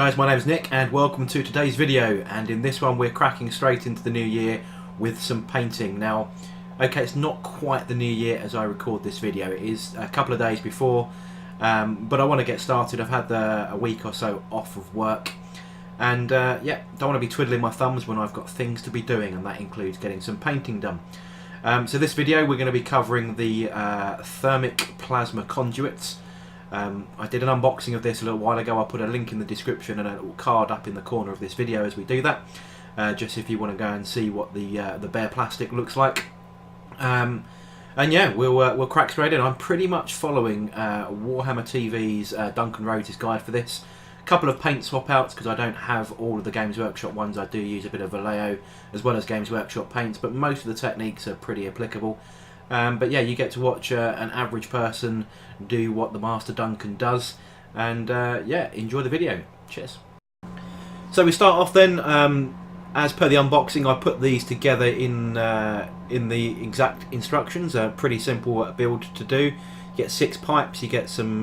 guys, my name's Nick and welcome to today's video, and in this one we're cracking straight into the new year with some painting. Now, okay, it's not quite the new year as I record this video, it is a couple of days before, but I want to get started. I've had a week or so off of work and yeah, don't want to be twiddling my thumbs when I've got things to be doing, and that includes getting some painting done. So this video we're going to be covering the Thermic Plasma Conduits. I did an unboxing of this a little while ago. I'll put a link in the description and a little card up in the corner of this video as we do that, just if you want to go and see what the bare plastic looks like. And yeah, we'll crack straight in. I'm pretty much following Warhammer TV's Duncan Rhodes' guide for this. A couple of paint swap outs because I don't have all of the Games Workshop ones. I do use a bit of Vallejo as well as Games Workshop paints, but most of the techniques are pretty applicable. But yeah, you get to watch an average person do what the Master Duncan does, and yeah, enjoy the video. Cheers. So we start off then, as per the unboxing, I put these together in the exact instructions. Pretty simple build to do. You get 6 pipes, you get some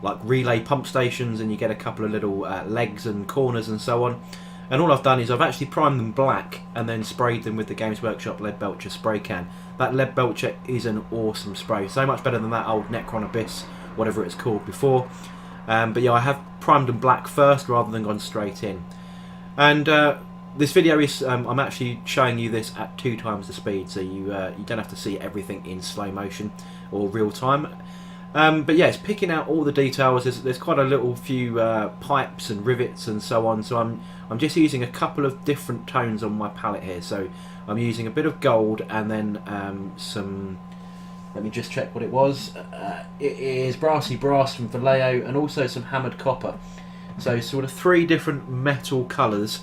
like relay pump stations, and you get a couple of little legs and corners and so on. And all I've done is I've actually primed them black and then sprayed them with the Games Workshop Lead Belcher spray can. That Lead Belcher is an awesome spray, so much better than that old Necron Abyss, whatever it's called before. But yeah, I have primed them black first rather than gone straight in. And this video is, I'm actually showing you this at 2 times the speed, so you don't have to see everything in slow motion or real time. But yeah, it's picking out all the details. There's quite a little few pipes and rivets and so on, so I'm just using a couple of different tones on my palette here. So I'm using a bit of gold and then some, let me just check what it was. It is Brassy Brass from Vallejo and also some hammered copper. So sort of 3 different metal colours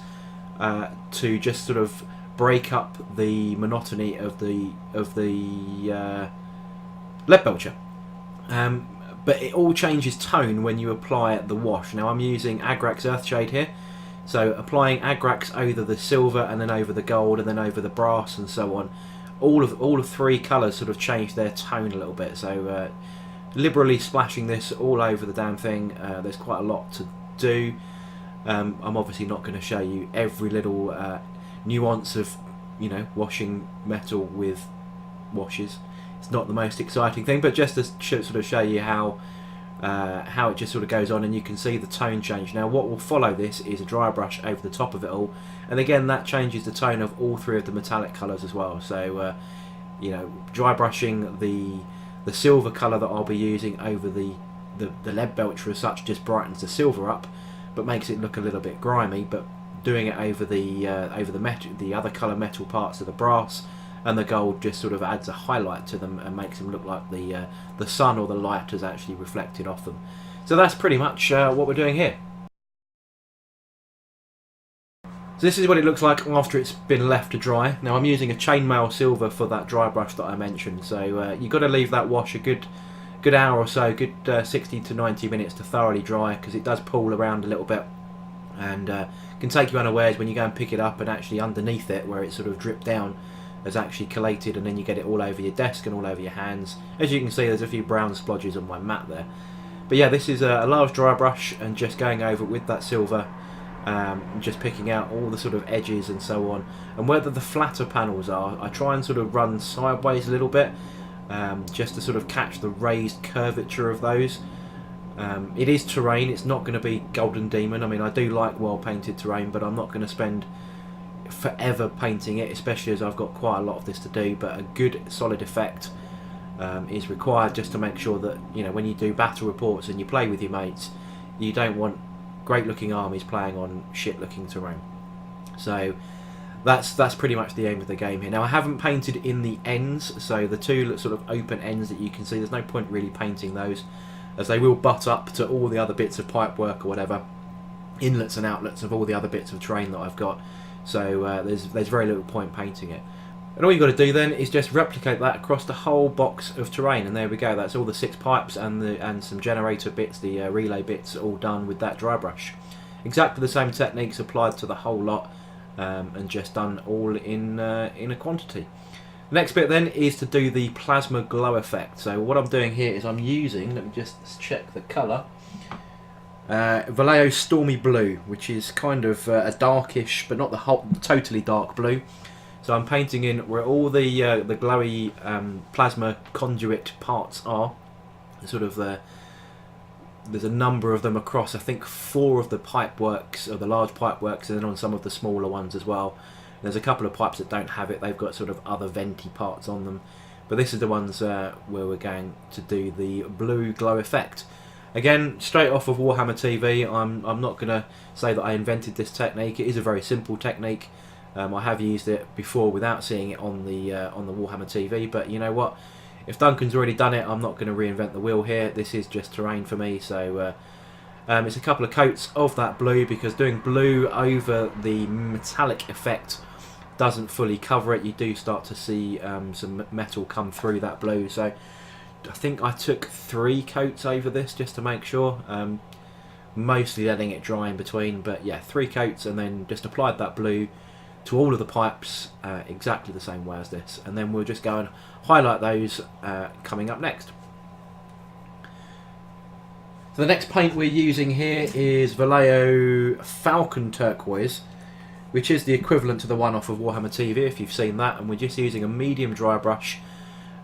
to just sort of break up the monotony of the Lead Belcher. But it all changes tone when you apply the wash. Now I'm using Agrax Earthshade here, so applying Agrax over the silver and then over the gold and then over the brass and so on. All of 3 colours sort of change their tone a little bit. So liberally splashing this all over the damn thing. There's quite a lot to do. I'm obviously not going to show you every little nuance of, you know, washing metal with washes. It's not the most exciting thing, but just to sort of show you how it just sort of goes on, and you can see the tone change. Now what will follow this is a dry brush over the top of it all, and again that changes the tone of all 3 of the metallic colours as well. So you know, dry brushing the silver colour that I'll be using over the Lead Belcher as such just brightens the silver up, but makes it look a little bit grimy. But doing it over the other colour metal parts of the brass and the gold just sort of adds a highlight to them and makes them look like the sun or the light has actually reflected off them. So that's pretty much what we're doing here. So this is what it looks like after it's been left to dry. Now I'm using a chainmail silver for that dry brush that I mentioned, so you've got to leave that wash a good hour or so, good 60 to 90 minutes to thoroughly dry, because it does pull around a little bit and can take you unawares when you go and pick it up, and actually underneath it where it sort of dripped down has actually collated, and then you get it all over your desk and all over your hands. As you can see, there's a few brown splodges on my mat there. But yeah, this is a large dry brush, and just going over with that silver, just picking out all the sort of edges and so on. And where the flatter panels are, I try and sort of run sideways a little bit, just to sort of catch the raised curvature of those. It is terrain, it's not going to be Golden Demon. I mean, I do like well painted terrain, but I'm not going to spend forever painting it, especially as I've got quite a lot of this to do. But a good solid effect is required, just to make sure that, you know, when you do battle reports and you play with your mates, you don't want great looking armies playing on shit looking terrain. So that's pretty much the aim of the game here. Now I haven't painted in the ends, so the 2 sort of open ends that you can see, there's no point really painting those, as they will butt up to all the other bits of pipe work or whatever, inlets and outlets of all the other bits of terrain that I've got. So there's very little point painting it. And all you've got to do then is just replicate that across the whole box of terrain, and there we go. That's all the 6 pipes and some generator bits, the relay bits, all done with that dry brush. Exactly the same techniques applied to the whole lot, and just done all in a quantity. The next bit then is to do the plasma glow effect. So what I'm doing here is I'm using, let me just check the colour. Vallejo Stormy Blue, which is kind of a darkish, but not the whole, totally dark blue. So I'm painting in where all the glowy plasma conduit parts are. Sort of there's a number of them across, I think 4 of the pipe works, or the large pipe works, and then on some of the smaller ones as well. There's a couple of pipes that don't have it, they've got sort of other venti parts on them. But this is the ones where we're going to do the blue glow effect. Again, straight off of Warhammer TV, I'm not going to say that I invented this technique. It is a very simple technique. I have used it before without seeing it on the Warhammer TV, but you know what? If Duncan's already done it, I'm not going to reinvent the wheel here. This is just terrain for me, so it's a couple of coats of that blue, because doing blue over the metallic effect doesn't fully cover it. You do start to see some metal come through that blue, so I think I took 3 coats over this just to make sure, mostly letting it dry in between, but yeah, 3 coats, and then just applied that blue to all of the pipes exactly the same way as this, and then we'll just go and highlight those coming up next. So the next paint we're using here is Vallejo Falcon Turquoise, which is the equivalent to the one off of Warhammer TV if you've seen that, and we're just using a medium dry brush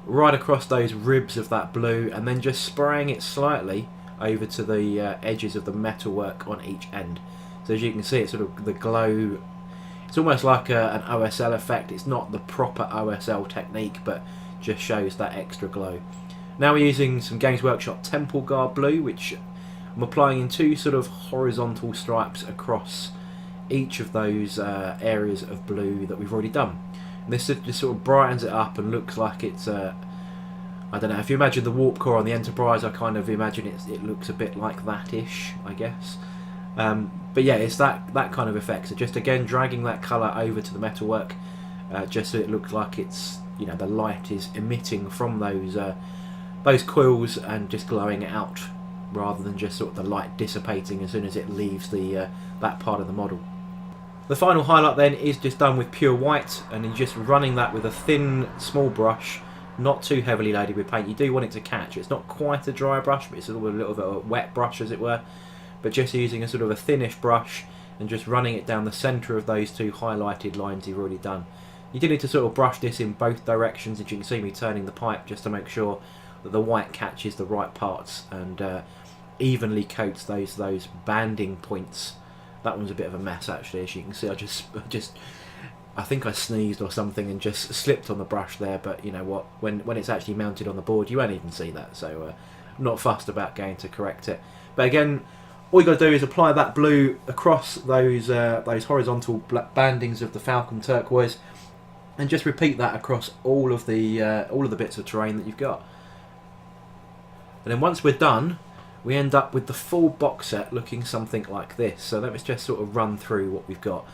right across those ribs of that blue, and then just spraying it slightly over to the edges of the metalwork on each end. So as you can see, it's sort of the glow. It's almost like an OSL effect. It's not the proper OSL technique, but just shows that extra glow. Now we're using some Games Workshop Temple Guard blue, which I'm applying in 2 sort of horizontal stripes across each of those areas of blue that we've already done. And this just sort of brightens it up and looks like it's I don't know, if you imagine the warp core on the Enterprise, I kind of imagine it looks a bit like that-ish, I guess. But yeah, it's that kind of effect. So just again dragging that colour over to the metalwork, just so it looks like it's, you know, the light is emitting from those coils and just glowing it out, rather than just sort of the light dissipating as soon as it leaves the that part of the model. The final highlight then is just done with pure white, and you're just running that with a thin, small brush, not too heavily loaded with paint. You do want it to catch. It's not quite a dry brush, but it's a little bit of a wet brush, as it were. But just using a sort of a thinnish brush and just running it down the centre of those 2 highlighted lines you've already done. You do need to sort of brush this in both directions, as you can see me turning the pipe, just to make sure that the white catches the right parts and evenly coats those banding points. That one's a bit of a mess actually, as you can see. I think I sneezed or something and just slipped on the brush there, but you know what, when it's actually mounted on the board you won't even see that, so I'm not fussed about going to correct it. But again, all you got to do is apply that blue across those horizontal bandings of the Falcon Turquoise, and just repeat that across all of the bits of terrain that you've got. And then once we're done, we end up with the full box set looking something like this. So let's just sort of run through what we've got.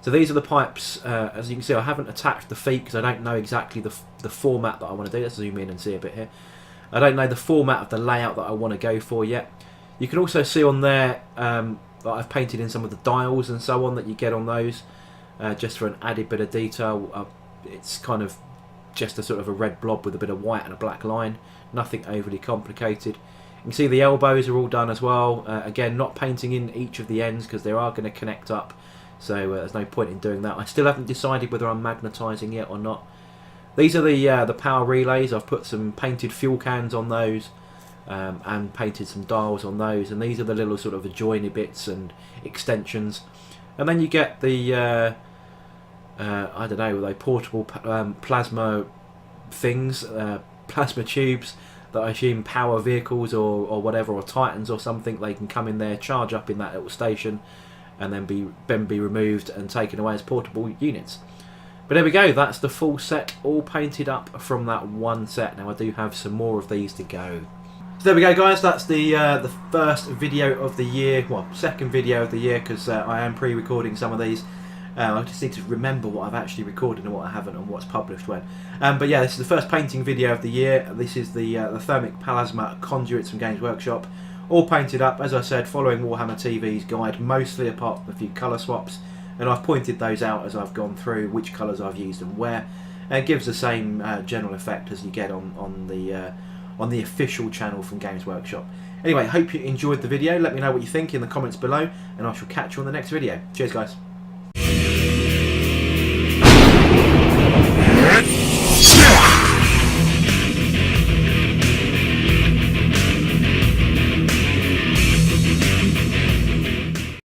So these are the pipes. As you can see, I haven't attached the feet because I don't know exactly the format that I want to do. Let's zoom in and see a bit here. I don't know the format of the layout that I want to go for yet. You can also see on there that I've painted in some of the dials and so on that you get on those, just for an added bit of detail. It's kind of just a sort of a red blob with a bit of white and a black line, nothing overly complicated. You can see the elbows are all done as well. Again, not painting in each of the ends because they are going to connect up, so there's no point in doing that. I still haven't decided whether I'm magnetising yet or not. These are the power relays. I've put some painted fuel cans on those, and painted some dials on those, and these are the little sort of adjoining bits and extensions. And then you get the I don't know, they portable plasma things, plasma tubes that I assume power vehicles or whatever, or Titans or something. They can come in there, charge up in that little station, and then be removed and taken away as portable units. But there we go, that's the full set, all painted up from that one set. Now I do have some more of these to go. So there we go, guys, that's the first video of the year, well, second video of the year, because I am pre-recording some of these. I just need to remember what I've actually recorded and what I haven't, and what's published when. But yeah, this is the first painting video of the year. This is the Thermic Plasma Conduits from Games Workshop, all painted up, as I said, following Warhammer TV's guide, mostly apart from a few colour swaps. And I've pointed those out as I've gone through, which colours I've used and where. And it gives the same general effect as you get on the official channel from Games Workshop. Anyway, hope you enjoyed the video. Let me know what you think in the comments below, and I shall catch you on the next video. Cheers, guys.